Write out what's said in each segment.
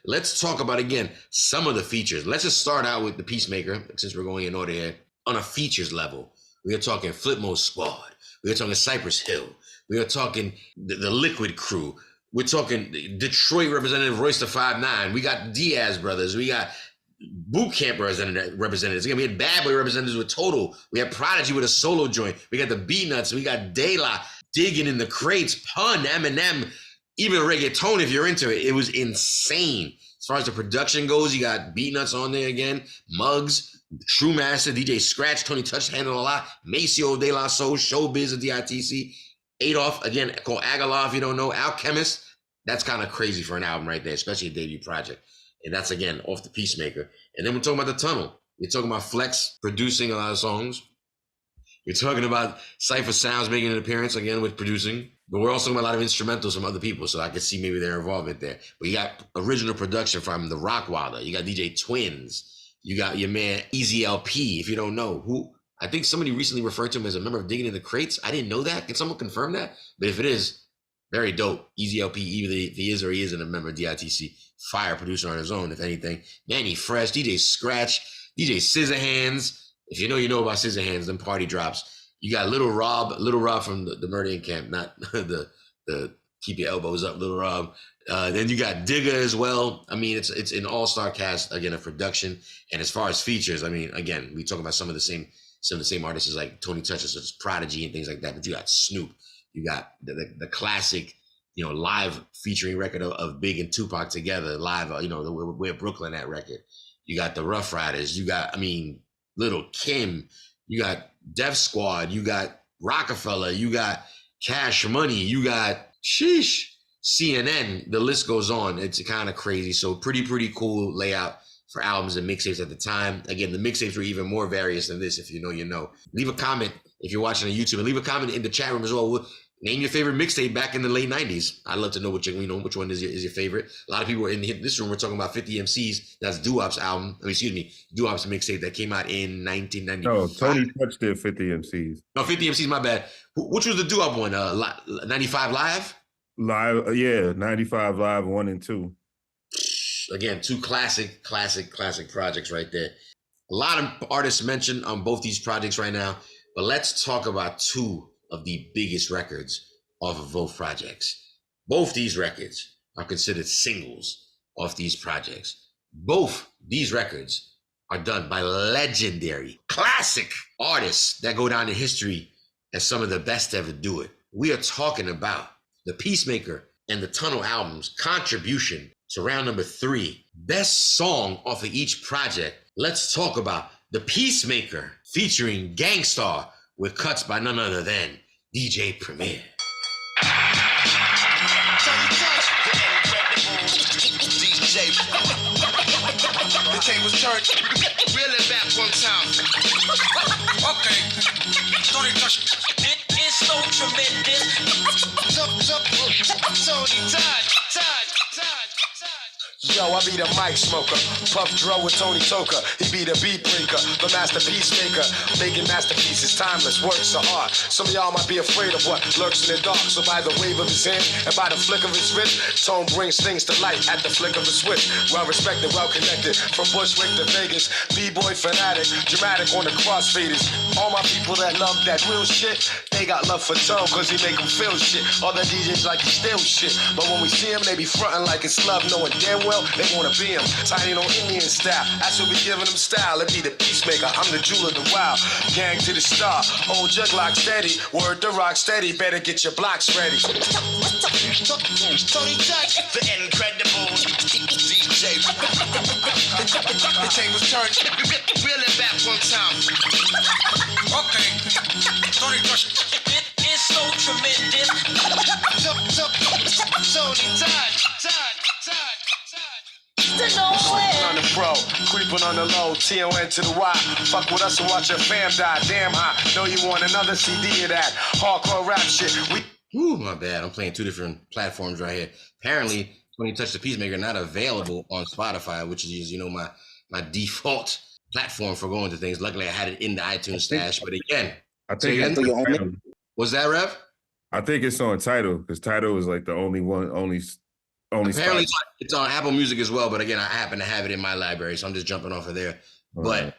let's talk about, again, some of the features. Let's just start out with the Peacemaker, since we're going in order here. On a features level, we are talking Flipmode Squad. We are talking Cypress Hill. We are talking the Liquid Crew. We're talking Detroit representative Royce the 5'9". We got Diaz brothers. We got Boot Camp representatives. Again, we had Bad Boy representatives with Total. We had Prodigy with a solo joint. We got the B-Nuts. We got De La digging in the crates. Pun, Eminem, even reggaeton if you're into it. It was insane. As far as the production goes, you got B-Nuts on there again. Muggs, True Master, DJ Scratch, Tony Touch handled a lot. Maceo, De La Soul, Showbiz of DITC. Adolf, again, called Agallah if you don't know. Alchemist. That's kind of crazy for an album right there, especially a debut project. And that's, again, off the Peacemaker. And then we're talking about The Tunnel. You're talking about Flex producing a lot of songs. You're talking about Cypher Sounds making an appearance, again, with producing. But we're also talking about a lot of instrumentals from other people, so I could see maybe their involvement there. But you got original production from The Rockwilder. You got DJ Twins. You got your man Easy LP, if you don't know. Who I think somebody recently referred to him as a member of Digging in the Crates. I didn't know that. Can someone confirm that? But if it is, very dope. Easy LP, either if he is or he isn't a member of DITC. Fire producer on his own, if anything. Manny Fresh, DJ Scratch, DJ Scissorhands. If you know about Scissorhands, them party drops. You got Little Rob from the Murder Inc. camp, not the keep your elbows up, Little Rob. Then you got Digger as well. I mean, it's an all-star cast, again, of production. And as far as features, I mean, again, we talk about some of the same artists like Tony Touch, such as Prodigy and things like that. But you got Snoop. You got the classic, live featuring record of Big and Tupac together, live, Where Brooklyn at record. You got the Rough Riders. You got, Little Kim. You got Def Squad. You got Rockefeller. You got Cash Money. You got CNN. The list goes on. It's kind of crazy. So pretty cool layout for albums and mixtapes at the time. Again, the mixtapes were even more various than this. If you know, you know. Leave a comment if you're watching on YouTube, and leave a comment in the chat room as well. Name your favorite mixtape back in the late 90s. I'd love to know which one is your favorite. A lot of people are in this room. We're talking about 50 MCs. That's Doo-Wop's album. Doo-Wop's mixtape that came out in 1995. No, Tony Touch did 50 MCs. No, 50 MCs, my bad. Which was the Doo-Wop one? 95 Live? Live, yeah, 95 Live 1 and 2. Again, two classic projects right there. A lot of artists mentioned on both these projects right now, but let's talk about two of the biggest records off of both projects. Both these records are considered singles off these projects. Both these records are done by legendary, classic artists that go down in history as some of the best to ever do it. We are talking about the Peacemaker and the Tunnel albums' contribution to round number 3. Best song off of each project. Let's talk about the Peacemaker featuring Gangstar, with cuts by none other than DJ Premier. The tables turned, really back one time. Okay, Tony Touch. It is so tremendous. Tony Touch. Yo, I be the mic smoker, Puff Dro with Tony Toker. He be the beat breaker, the masterpiece maker. Making masterpieces, timeless works of art. Some of y'all might be afraid of what lurks in the dark. So by the wave of his hand and by the flick of his wrist, Tone brings things to light at the flick of a switch. Well respected, well connected, from Bushwick to Vegas. B-boy fanatic, dramatic on the crossfaders. All my people that love that real shit, they got love for Tone cause he make them feel shit. Other DJs like to steal shit, but when we see him, they be frontin' like it's love, knowing damn well they wanna be him. Tiny on Indian style, that's what we giving them style. It be the Peacemaker, I'm the jewel of the wild. Gang to the star, old jug lock steady. Word to rock steady, better get your blocks ready. Tony Touch, the incredible DJ. The tables turned, really back one time. Okay, Tony Touch. It is so tremendous. Tony Touch. On the pro, creeping on the low, TON to the Y. Fuck with us and watch your fam die. Damn, I know you want another CD of that hardcore rap shit. Ooh, my bad. I'm playing two different platforms right here. Apparently, Tony Touch the Peacemaker not available on Spotify, which is, my default platform for going to things. Luckily, I had it in the iTunes stash. But again, I think was that, Rev? I think it's on Tidal because Tidal is like the only Only Apparently, spot. it's on Apple Music as well. But again, I happen to have it in my library, so I'm just jumping off of there. But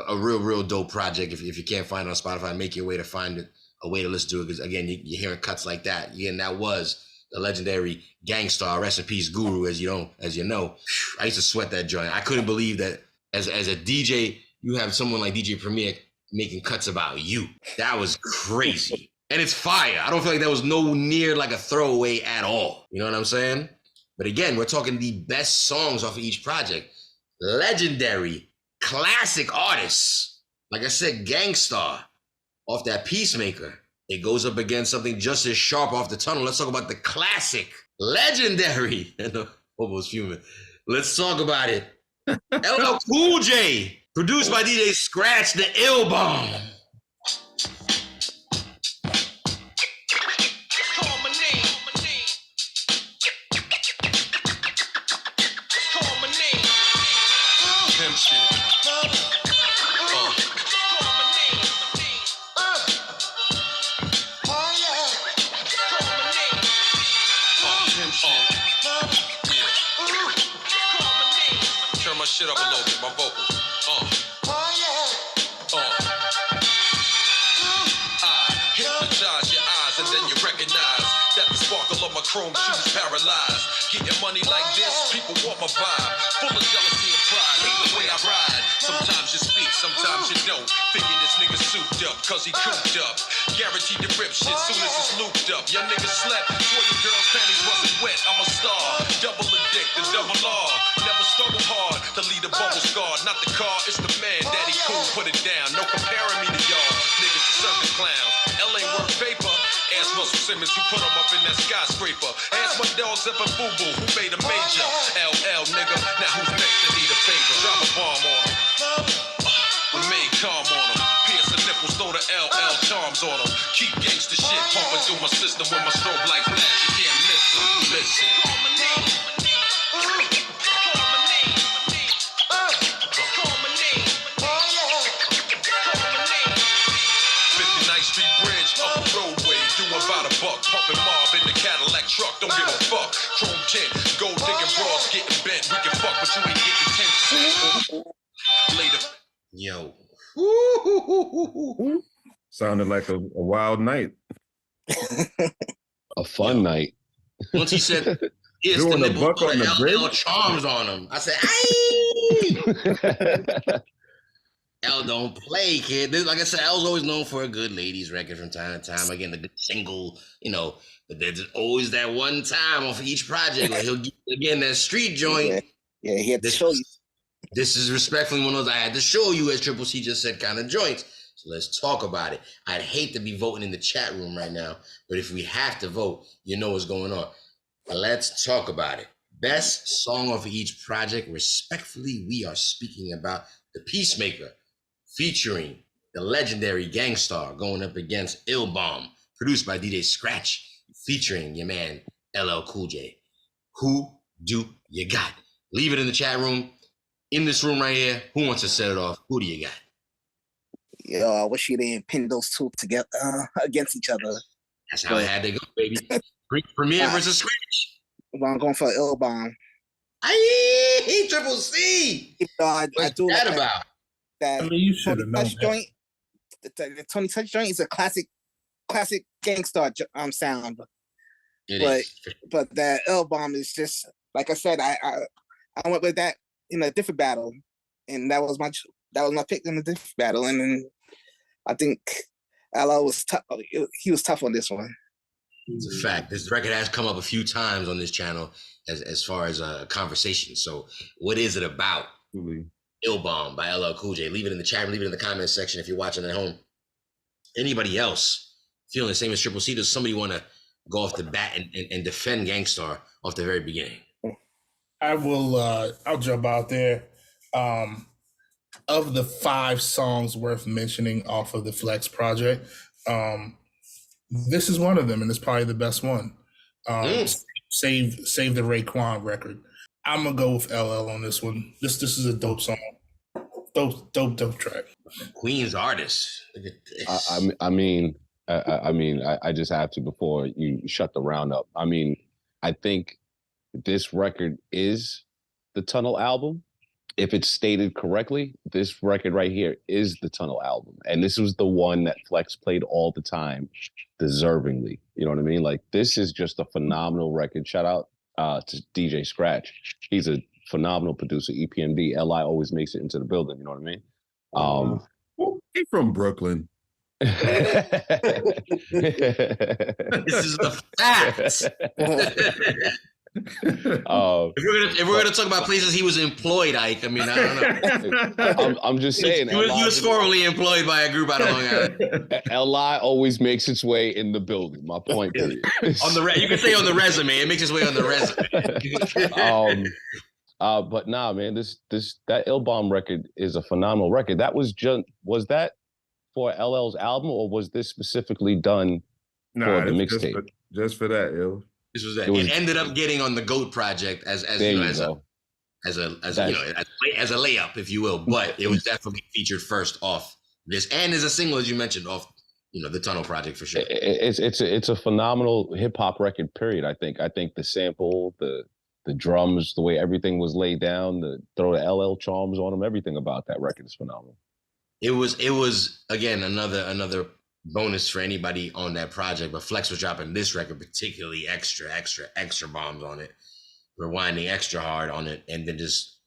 a real dope project. If you can't find it on Spotify, make your way to find it, a way to listen to it. Because again, you're hearing cuts like that. And that was the legendary Gangstar, rest in peace, Guru. As you know, I used to sweat that joint. I couldn't believe that as a DJ, you have someone like DJ Premier making cuts about you. That was crazy. And it's fire. I don't feel like that was no near like a throwaway at all. You know what I'm saying? But again, we're talking the best songs off of each project. Legendary, classic artists. Like I said, Gangstar off that Peacemaker. It goes up against something just as sharp off the tunnel. Let's talk about the classic, legendary, and almost human. Let's talk about it. LL Cool J, produced by DJ Scratch, the Ill Bomb. Shit up a little bit, my vocals. I hypnotize your eyes and then you recognize that the sparkle of my chrome shoes paralyzed. Getting money like this, people want my vibe. Full of jealousy and pride, hate the way I ride. Sometimes you speak, sometimes you don't. Thinking this nigga souped up, cause he cooped up. Guaranteed to rip shit soon as it's looped up. Young niggas slept, swore your girl's panties wasn't wet. I'm a star, double addicted, double R. Never struggle hard to lead a bubble scar. Not the car, it's the man. Daddy cool, put it down. No comparing me to y'all. Niggas are circus clowns. L ain't worth paper. Ask Russell Simmons who put him up in that skyscraper. Ask my dog Zeppa Boo Boo who made a major. LL nigga, now who's next to need a favor? Drop a bomb on him. We made calm on him. Pierce the nipples, throw the LL charms on him. Keep gangsta shit pumping through my system with my strobe light flash. You can't miss him. Listen. Pumping mob in the Cadillac truck, don't give a fuck. Chrome tint, gold digging bras getting bent. We can fuck, but you ain't getting 10 cents. Later. Yo. Sounded like a wild night. A fun night. Once he said, "It's Doing the a nipple buck on the bridge? LL charms on him," I said, "Aye." L don't play, kid. Like I said, L's always known for a good ladies record from time to time. Again, the good single, but there's always that one time off each project. Like he'll get again that street joint. Yeah, he had to show you. This is respectfully one of those I had to show you, as Triple C just said, kind of joints. So let's talk about it. I'd hate to be voting in the chat room right now, but if we have to vote, you know what's going on. Let's talk about it. Best song of each project. Respectfully, we are speaking about The Peacemaker, featuring the legendary Gangstar, going up against Ill Bomb, produced by DJ Scratch, featuring your man LL Cool J. Who do you got? Leave it in the chat room. In this room right here, who wants to set it off? Who do you got? Yo, I wish you didn't pin those two together against each other. That's how it had to go, baby. Premier versus Scratch. Well, I'm going for Ill Bomb. Aye, Triple C. I What's do that like about? that. I mean, you should have known Touch that. joint. The Tony Touch joint is a classic Gangstar sound. It But- is. But that Ill Bomb is just like I said. I went with that in a different battle, and that was my pick in a different battle. And then I think LL was tough. He was tough on this one. It's a fact. This record has come up a few times on this channel as far as a conversation. So what is it about? Absolutely. Ill Bomb by LL Cool J. Leave it in the chat, leave it in the comments section if you're watching at home. Anybody else feeling the same as Triple C? Does somebody want to go off the bat and defend Gangstar off the very beginning? I will. I'll jump out there. Of the 5 songs worth mentioning off of the Flex project, this is one of them, and it's probably the best one. Save the Raekwon record. I'm gonna go with LL on this one. This is a dope song. Dope track. Queen's artist. Look at this. I just have to, before you shut the round up. I mean, I think this record is the Tunnel album. If it's stated correctly, this record right here is the Tunnel album. And this was the one that Flex played all the time, deservingly. You know what I mean? Like, this is just a phenomenal record. Shout out to DJ Scratch. He's a phenomenal producer, EPMD. LI always makes it into the building. You know what I mean? Well, he from Brooklyn. This is the facts. If we're gonna talk about places he was employed, Ike, I mean, I don't know. I'm just saying. He was formerly employed by a group out of Long Island. LI always makes its way in the building. My point period. You can say on the resume. It makes its way on the resume. But nah, man, that Ill Bomb record is a phenomenal record. That was that for LL's album, or was this specifically done for the mixtape? Just for that, yo. This was that. It ended up getting on the GOAT project as a layup, if you will. But it was definitely featured first off this, and as a single, as you mentioned, off the Tunnel project for sure. It's a phenomenal hip hop record. Period. I think the sample, the drums, the way everything was laid down, throw the LL charms on them, everything about that record is phenomenal. It was again another bonus for anybody on that project, but Flex was dropping this record particularly extra bombs on it, rewinding extra hard on it, and then just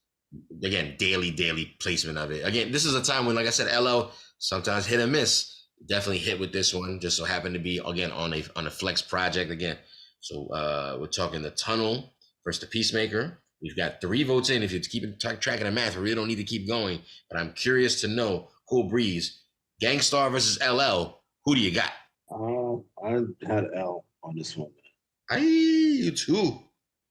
again daily placement of it. Again, this is a time when, like I said, LL sometimes hit or miss. Definitely hit with this one. Just so happened to be again on a Flex project again. So we're talking the Tunnel versus the Peacemaker. We've got 3 votes in. If you're keeping track of the math, we really don't need to keep going. But I'm curious to know, Cool Breeze, Gangstar versus LL. Who do you got? I had L on this one. You too.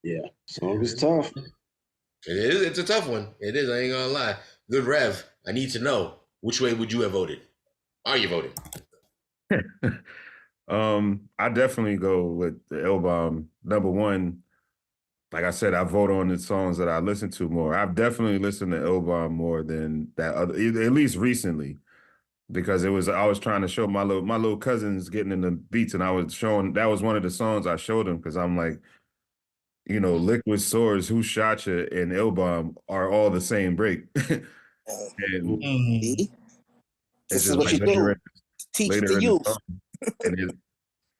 Yeah, so it was tough. It is. It's a tough one. It is. I ain't gonna lie. Good Rev. I need to know, which way would you have voted? Are you voting? I definitely go with the Ill Bomb. Number one, like I said, I vote on the songs that I listen to more. I've definitely listened to Ill Bomb more than that other, at least recently, because I was trying to show my little cousins getting in the beats, and I was showing, that was one of the songs I showed them, because I'm like, Liquid Swords, Who Shot Ya, and Ill Bomb are all the same break. And this is what you do. Teach the youth. And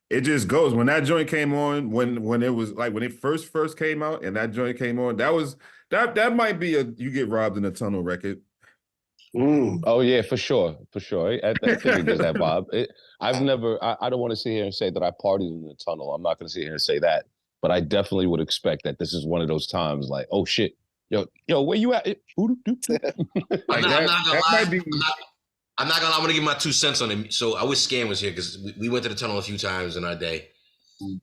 it just goes. When that joint came on, when it was like when it first came out, and that joint came on, that might be a You Get Robbed in a Tunnel record. Oh yeah, for sure. I think it does that, Bob. I don't want to sit here and say that I partied in the Tunnel. I'm not going to sit here and say that, but I definitely would expect that this is one of those times like, oh shit, yo, where you at? I'm not gonna lie. I'm gonna give my 2 cents on it. So I wish Scan was here, because we went to the Tunnel a few times in our day.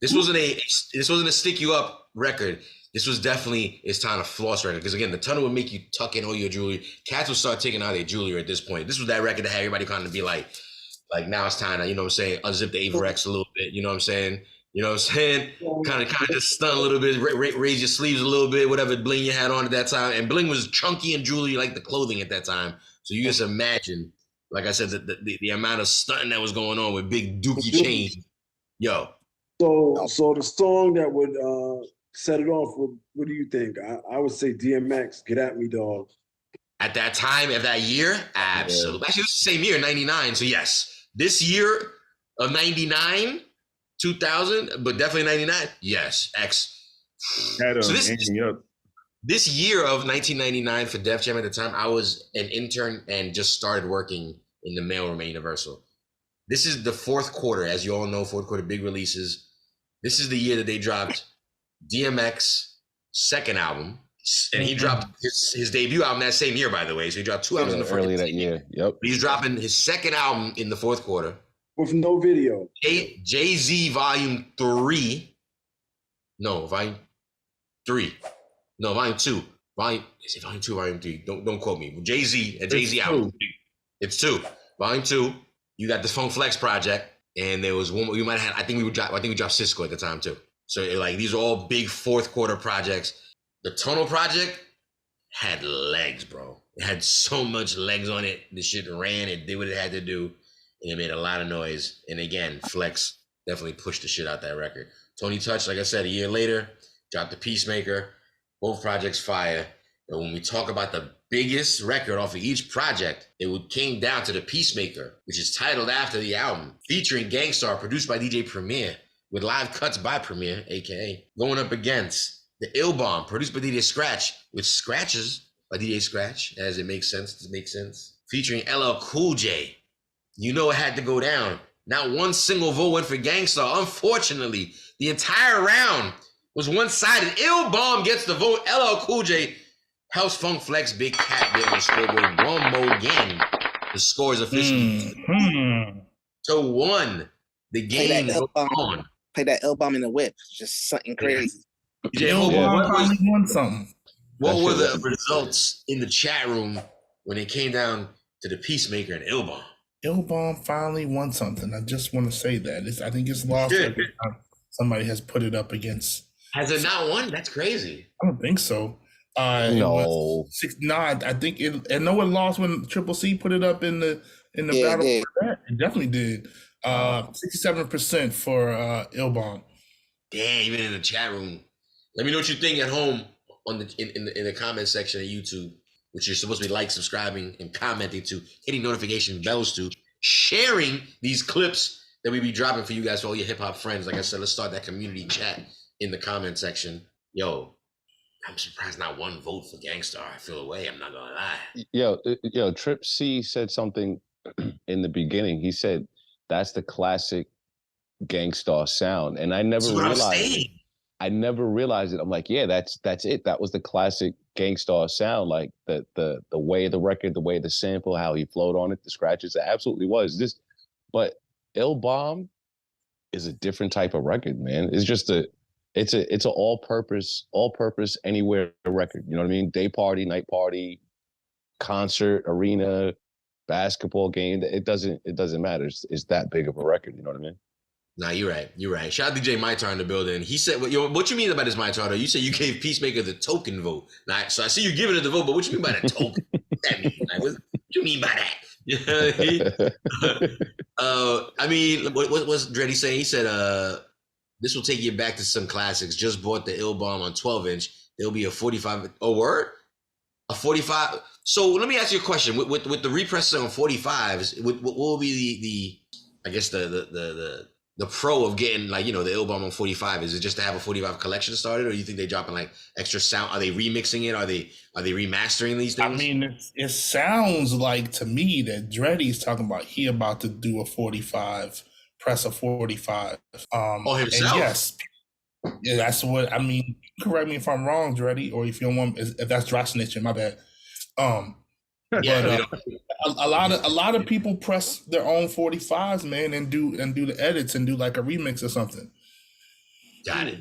This wasn't a stick you up record. This was definitely It's Time to Floss record. Because again, the Tunnel would make you tuck in all your jewelry. Cats would start taking out their jewelry at this point. This was that record that had everybody kind of be like now it's time to, unzip the Averex a little bit. You know what I'm saying? Kind of just stun a little bit, raise your sleeves a little bit, whatever bling you had on at that time. And bling was chunky and jewelry like the clothing at that time. So you just imagine, like I said, the amount of stunting that was going on with big dookie chains. Yo. So the song that would set it off, what do you think? I would say DMX, Get At Me, Dog. At that time, of that year? Absolutely. Yeah. Actually, it was the same year, 99. So yes, this year of 99, 2000, but definitely 99, yes, X. So this year of 1999 for Def Jam at the time, I was an intern and just started working in the mailroom at Universal. This is the fourth quarter, as you all know, fourth quarter big releases. This is the year that they dropped DMX second album, and he dropped his debut album that same year, by the way. So he dropped 2 albums in the first early that year. Yep. He's dropping his second album in the fourth quarter with no video. Jay-Z Volume 3. No, Volume 3. No, Volume 2. Is it Volume 2 or Volume 3? Don't quote me. Jay-Z album. It's 2. Volume 2. You got the Funk Flex project, and there was one we might have had. I think we dropped Cisco at the time too. So these are all big fourth quarter projects. The Tunnel project had legs, bro. It had so much legs on it. The shit ran. It did what it had to do, and it made a lot of noise. And again, Flex definitely pushed the shit out that record. Tony Touch, like I said, a year later, dropped the Peacemaker. Both projects fire. But when we talk about the biggest record off of each project, it came down to the Peacemaker, which is titled after the album, featuring Gangstar, produced by DJ Premier, with live cuts by Premier, aka going up against the Ill Bomb, produced by DJ Scratch, with scratches by DJ Scratch, as it makes sense to make sense, featuring LL Cool J. You know it had to go down. Not one single vote went for Gangstar. Unfortunately, the entire round was one-sided. Ill Bomb gets the vote. LL Cool J helps Funk Flex, Big KAP get on the scoreboard one more again. The score is officially 2-1. The game goes on. Play that Ill Bomb in the whip. Just something crazy. Ill Bomb finally won something. What were the results in the chat room when it came down to the Peacemaker and Ill Bomb? Ill Bomb finally won something. I just want to say that. I think it's lost every time somebody has put it up against. Has it not won? That's crazy. I don't think so. No. 6-9. I think it. I know it lost when Triple C put it up in the battle. Yeah. For that. It definitely did. 67% for Ill Bomb. Damn, even in the chat room. Let me know what you think at home on in the comment section of YouTube, which you're supposed to be like, subscribing, and commenting to, hitting notification bells to, sharing these clips that we be dropping for you guys, for all your hip hop friends. Like I said, let's start that community chat in the comment section. Yo, I'm surprised not one vote for Gangstar. I feel away. I'm not gonna lie. Yo, Trip C said something in the beginning. He said that's the classic Gangstar sound, and I never realized. I never realized it. I'm like, yeah, that's it. That was the classic Gangstar sound, like the way the record, the way the sample, how he flowed on it, the scratches. It absolutely was. But Ill Bomb is a different type of record, man. It's just it's an all-purpose anywhere record. You know what I mean? Day party, night party, concert, arena, basketball game. It doesn't matter. It's that big of a record. You know what I mean? Nah, you're right. You're right. Shout out DJ Maitar in the building. He said, what you mean about this, Maitar? Though? You said you gave Peacemaker the token vote. Now, so I see you giving it the vote, but what you mean by that token? What that mean? Like, what you mean by that? You know what I mean? I mean, what's Dreddy saying? He said, this will take you back to some classics. Just bought the Ill Bomb on 12-inch. There'll be a 45. Oh, word? A 45. So let me ask you a question. With the represses on 45s, what will be the I guess the pro of getting, like, you know, the Ill Bomb on 45? Is it just to have a 45 collection started, or do you think they dropping like extra sound? Are they remixing it? Are they remastering these things? I mean, it sounds like to me that Dreddy's talking about he about to do a 45, press a 45. Himself? And yes, yeah, that's what I mean. Correct me if I'm wrong, Dreddy, or if you don't want, if that's dry snitching, my bad. Yeah, but, a lot of people press their own 45s, man, and do the edits and do like a remix or something. Got it.